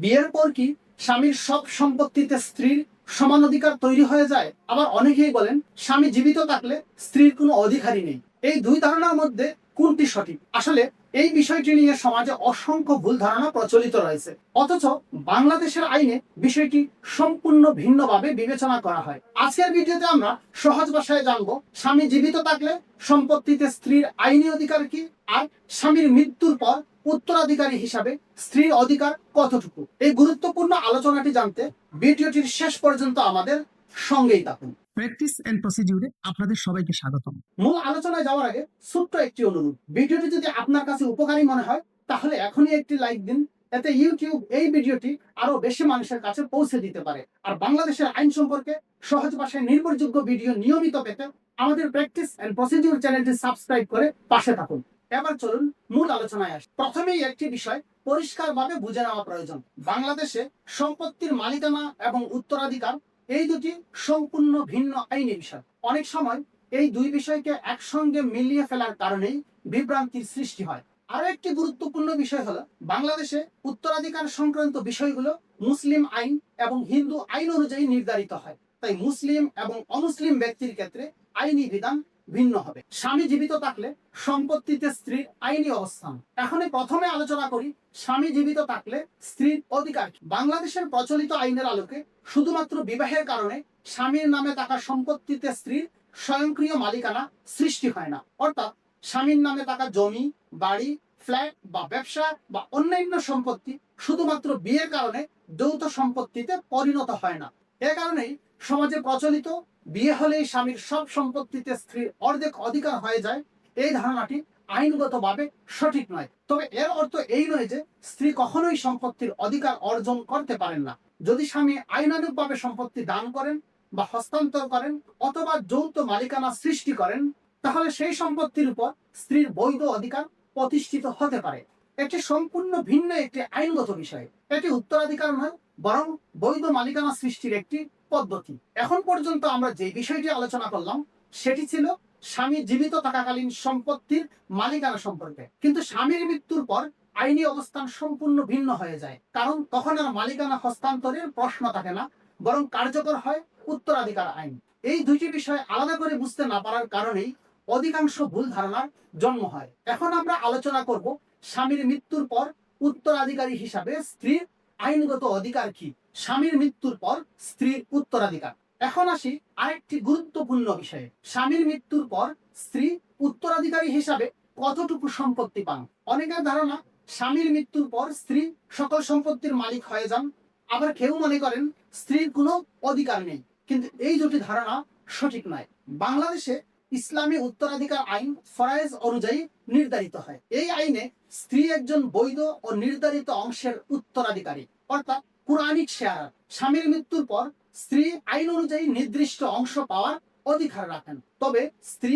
বিয়ের পর কি স্বামীর সব সম্পত্তিতে স্ত্রীর সমান অধিকার তৈরি হয়ে যায়? আবার অনেকেই বলেন স্বামী জীবিত থাকলে স্ত্রীর কোনো অধিকারই নেই। এই দুই ধারণার মধ্যে কোনটি সঠিক? আসলে এই বিষয়টি নিয়ে সমাজে অসংখ্য ভুল ধারণা প্রচলিত রয়েছে, অথচ বাংলাদেশের আইনে বিষয়টি সম্পূর্ণ ভিন্নভাবে বিবেচনা করা হয়। আজকের ভিডিওতে আমরা সহজ ভাষায় জানবো স্বামী জীবিত থাকলে সম্পত্তিতে স্ত্রীর আইনি অধিকার কি, আর স্বামীর মৃত্যুর পর উত্তরাধিকারী হিসাবে স্ত্রীর অধিকার কতটুকু। এই গুরুত্বপূর্ণ আলোচনাটি জানতে ভিডিওটির শেষ পর্যন্ত আমাদের সঙ্গেই থাকুন। প্র্যাকটিস এন্ড প্রসিডিউরে আপনাদের সবাইকে স্বাগতম। মূল আলোচনায় যাওয়ার আগে ছোট্ট একটি অনুরোধ, ভিডিওটি যদি আপনার কাছে উপকারী মনে হয় তাহলে এখনই একটি লাইক দিন। এতে ইউটিউব এই ভিডিওটি আরো বেশি মানুষের কাছে পৌঁছে দিতে পারে। আর বাংলাদেশের আইন সম্পর্কে সহজ ভাষায় নির্ভরযোগ্য ভিডিও নিয়মিত পেতে আমাদের প্র্যাকটিস এন্ড প্রসিডিউর চ্যানেলটি সাবস্ক্রাইব করে পাশে থাকুন। এবার চলুন মূল আলোচনায় আসি। প্রথমেই একটি বিষয় পরিষ্কারভাবে বুঝে নেওয়া প্রয়োজন। বাংলাদেশে সম্পত্তির মালিকানা এবং উত্তরাধিকার এই দুটি সম্পূর্ণ ভিন্ন আইনি বিষয়। অনেক সময় এই দুই বিষয়কে একসঙ্গে মিলিয়ে ফেলার কারণেই বিভ্রান্তির সৃষ্টি হয়। আরো একটি গুরুত্বপূর্ণ বিষয় হলো বাংলাদেশে উত্তরাধিকার সংক্রান্ত বিষয়গুলো মুসলিম আইন এবং হিন্দু আইন অনুযায়ী নির্ধারিত হয়। তাই মুসলিম এবং অমুসলিম ব্যক্তির ক্ষেত্রে আইনি বিধান ভিন্ন হবে। স্বামী জীবিত থাকলে সম্পত্তিতে স্ত্রীর আইনি অবস্থান। এখন প্রথমে আলোচনা করি স্বামী জীবিত থাকলে স্ত্রীর অধিকার কি। বাংলাদেশের প্রচলিত আইনের আলোকে শুধুমাত্র বিবাহের কারণে স্বামীর নামে থাকা সম্পত্তিতে স্ত্রীর স্বয়ংক্রিয় মালিকানা সৃষ্টি হয় না। অর্থাৎ স্বামীর নামে থাকা জমি, বাড়ি, ফ্ল্যাট বা ব্যবসা বা অন্যান্য সম্পত্তি শুধুমাত্র বিয়ের কারণে যৌথ সম্পত্তিতে পরিণত হয় না। এ কারণেই সমাজে প্রচলিত বিয়ে হলেই স্বামীর সব সম্পত্তিতে স্ত্রীর অর্ধেক অধিকার হয়ে যায়, এই ধারণাটি আইনগতভাবে সঠিক নয়। তবে এর অর্থ এই নয় যে স্ত্রী কখনোই সম্পত্তির অধিকার অর্জন করতে পারেন না। যদি স্বামী আইনানুগভাবে সম্পত্তি দান করেন বা হস্তান্তর করেন অথবা যৌথ মালিকানা সৃষ্টি করেন, তাহলে সেই সম্পত্তির উপর স্ত্রীর বৈধ অধিকার প্রতিষ্ঠিত হতে পারে। এটি সম্পূর্ণ ভিন্ন একটি আইনগত বিষয়। এটি উত্তরাধিকার নয়, বরং বৈধ মালিকানা সৃষ্টির একটি পদ্ধতি। এখন পর্যন্ত আমরা যে বিষয়টি আলোচনা করলাম সেটি ছিল স্বামী জীবিত থাকাকালীন সম্পত্তির মালিকানা সম্পর্কে। কিন্তু স্বামীর মৃত্যুর পর আইনি অবস্থান সম্পূর্ণ ভিন্ন হয়ে যায়, কারণ তখন আর মালিকানা হস্তান্তরের প্রশ্ন থাকে না, বরং কার্যকর হয় উত্তরাধিকার আইন। এই দুটি বিষয় আলাদা করে বুঝতে না পারার কারণেই অধিকাংশ ভুল ধারণার জন্ম হয়। এখন আমরা আলোচনা করব স্বামীর মৃত্যুর পর উত্তরাধিকারী হিসাবে স্ত্রীর আইনগত অধিকার কি। স্বামীর মৃত্যুর পর স্ত্রীর উত্তরাধিকার। এখন আসি আরেকটি গুরুত্বপূর্ণ বিষয়ে। স্বামীর মৃত্যুর পর স্ত্রী উত্তরাধিকারী হিসাবে কতটুকু সম্পত্তি পান। অনেকের ধারণা স্বামীর মৃত্যুর পর স্ত্রী সকল সম্পত্তির মালিক হয়ে যান। আবার কেউ মনে করেন স্ত্রীর কোনো অধিকার নেই। কিন্তু এই দুটি ধারণা সঠিক নয়। বাংলাদেশে ইসলামী উত্তরাধিকার আইন ফরায়েজ অনুযায়ী নির্ধারিত হয়। এই আইনে স্ত্রী একজন বৈধ ও নির্ধারিত অংশের উত্তরাধিকারী, অর্থাৎ কুরআনিক শেয়ার। স্বামীর মৃত্যুর পর স্ত্রী আইন অনুযায়ী নির্দিষ্ট অংশ পাওয়ার অধিকার রাখেন। তবে স্ত্রী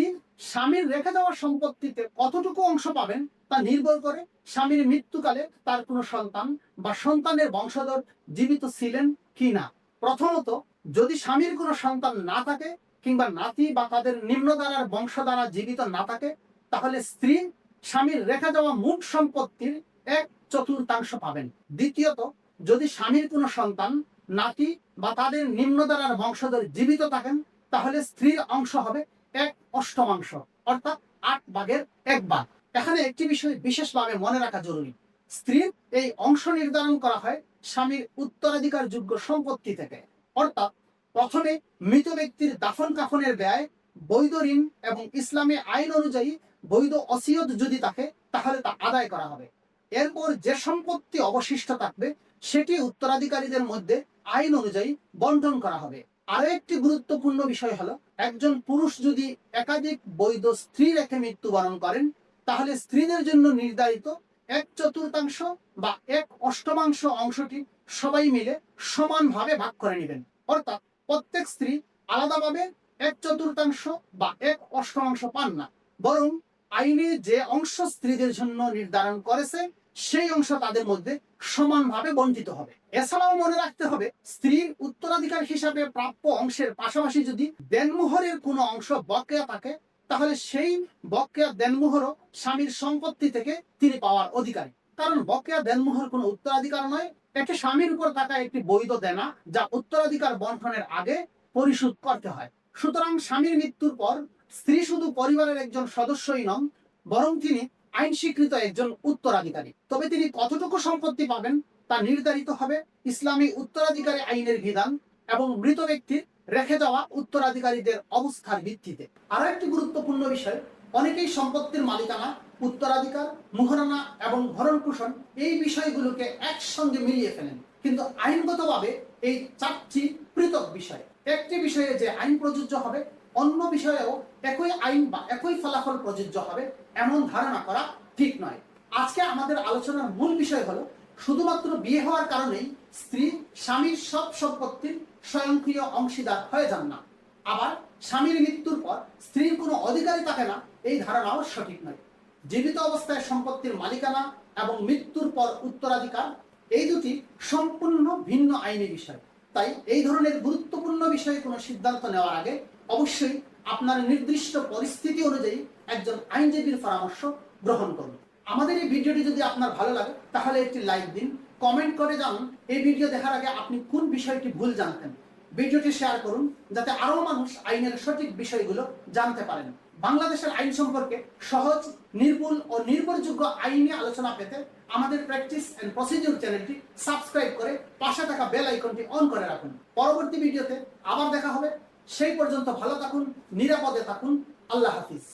স্বামীর রেখে দেওয়া সম্পত্তিতে কতটুকু অংশ পাবেন তা নির্ভর করে স্বামীর মৃত্যুকালে তার কোনো সন্তান বা সন্তানের বংশধর জীবিত ছিলেন কি না। প্রথমত, যদি স্বামীর কোনো সন্তান না থাকে কিংবা নাতি বা তাদের নিম্নধারার বংশধারা জীবিত না থাকে, তাহলে স্ত্রী স্বামীর রেখে যাওয়া মোট সম্পত্তির 1/4 পাবেন। দ্বিতীয়ত, যদি স্বামীর কোনো সন্তান, নাতি বা তাদের নিম্নধারার বংশধর জীবিত থাকেন, তাহলে স্ত্রীর অংশ হবে 1/8, অর্থাৎ 8/1 এখানে একটি বিষয় বিশেষভাবে মনে রাখা জরুরি। স্ত্রীর এই অংশ নির্ধারণ করা হয় স্বামীর উত্তরাধিকার যোগ্য সম্পত্তি থেকে। অর্থাৎ প্রথমে মৃত ব্যক্তির দাফন কাফনের ব্যয়, বৈধ ঋণ এবং ইসলামী আইন অনুযায়ী বৈধ ওসিয়ত যদি থাকে তাহলে তা আদায় করা হবে। এরপর যে সম্পত্তি অবশিষ্ট থাকবে সেটি উত্তরাধিকারীদের মধ্যে আইন অনুযায়ী বন্টন করা হবে। আরো একটি গুরুত্বপূর্ণ বিষয় হলো, একজন পুরুষ যদি একাধিক বৈধ স্ত্রী রেখে মৃত্যুবরণ করেন, তাহলে স্ত্রীদের জন্য নির্ধারিত 1/4 বা 1/8 অংশটি সবাই মিলে সমানভাবে ভাগ করে নেবেন। অর্থাৎ প্রত্যেক স্ত্রী আলাদাভাবে 1/4 বা 1/8 পান না, বরং আইনে যে অংশ স্ত্রীদের জন্য নির্ধারণ করেছে সেই অংশ তাদের মধ্যে সমানভাবে বন্টিত হবে। এছাড়াও মনে রাখতে হবে, স্ত্রীর উত্তরাধিকার হিসাবে প্রাপ্য অংশের পাশাপাশি যদি দেনমোহরের কোনো অংশ বকেয়া থাকে, তাহলে সেই বকেয়া দেনমোহরও স্বামীর সম্পত্তি থেকে তিনি পাওয়ার অধিকারী। কারণ বকেয়া দেনমোহর কোনো উত্তরাধিকার নয়, একটি স্বামীর উপর থাকা একটি বৈধ দেনা যা উত্তরাধিকার বন্টনের আগে পরিশোধ করতে হয়। সুতরাং স্বামীর মৃত্যুর পর স্ত্রী শুধু পরিবারের একজন সদস্যই নন, বরং তিনি আইন স্বীকৃত একজন উত্তরাধিকারী। তবে তিনি কতটুকু সম্পত্তি পাবেন তা নির্ধারিত হবে ইসলামী উত্তরাধিকারী আইনের বিধান এবং মৃত ব্যক্তির রেখে যাওয়া উত্তরাধিকারীদের অবস্থার ভিত্তিতে। আরো একটি গুরুত্বপূর্ণ বিষয়, অনেকেই সম্পত্তির মালিকানা, উত্তরাধিকার, মুহরানা এবং ভরণ পোষণ এই বিষয়গুলোকে একসঙ্গে মিলিয়ে ফেলেন। কিন্তু আইনগতভাবে এই চারটি পৃথক বিষয়। একটি বিষয়ে যে আইন প্রযোজ্য হবে, অন্য বিষয়েও একই আইন বা একই ফলাফল প্রযোজ্য হবে এমন ধারণা করা ঠিক নয়। আজকে আমাদের আলোচনার মূল বিষয় হলো, শুধুমাত্র বিয়ে হওয়ার কারণেই স্ত্রী স্বামীর সব সম্পত্তির স্বয়ংক্রিয় অংশীদার হয়ে যান না। আবার স্বামীর মৃত্যুর পর স্ত্রীর কোনো অধিকারই থাকে না, এই ধারণাও সঠিক নয়। জীবিত অবস্থায় সম্পত্তির মালিকানা এবং মৃত্যুর পর উত্তরাধিকার এই দুটি সম্পূর্ণ ভিন্ন আইনি বিষয়। তাই এই ধরনের গুরুত্বপূর্ণ বিষয়ে কোনো সিদ্ধান্ত নেওয়ার আগে অবশ্যই আপনার নির্দিষ্ট পরিস্থিতি অনুযায়ী একজন আইনজীবীর পরামর্শ গ্রহণ করুন। আমাদের এই ভিডিওটি যদি আপনার ভালো লাগে তাহলে একটি লাইক দিন, কমেন্ট করে জানান এই ভিডিও দেখার আগে আপনি কোন বিষয়টি ভুল জানতেন। ভিডিওটি শেয়ার করুন যাতে আরো মানুষ আইনের সঠিক বিষয়গুলো জানতে পারেন। বাংলাদেশের আইন সম্পর্কে সহজ, নির্ভুল ও নির্ভরযোগ্য আইনি আলোচনা পেতে আমাদের প্র্যাকটিস এন্ড প্রসিডিউর চ্যানেলটি সাবস্ক্রাইব করে পাশে থাকা বেল আইকনটি অন করে রাখুন। পরবর্তী ভিডিওতে আবার দেখা হবে। সেই পর্যন্ত ভালো থাকুন, নিরাপদে থাকুন। আল্লাহ হাফিজ।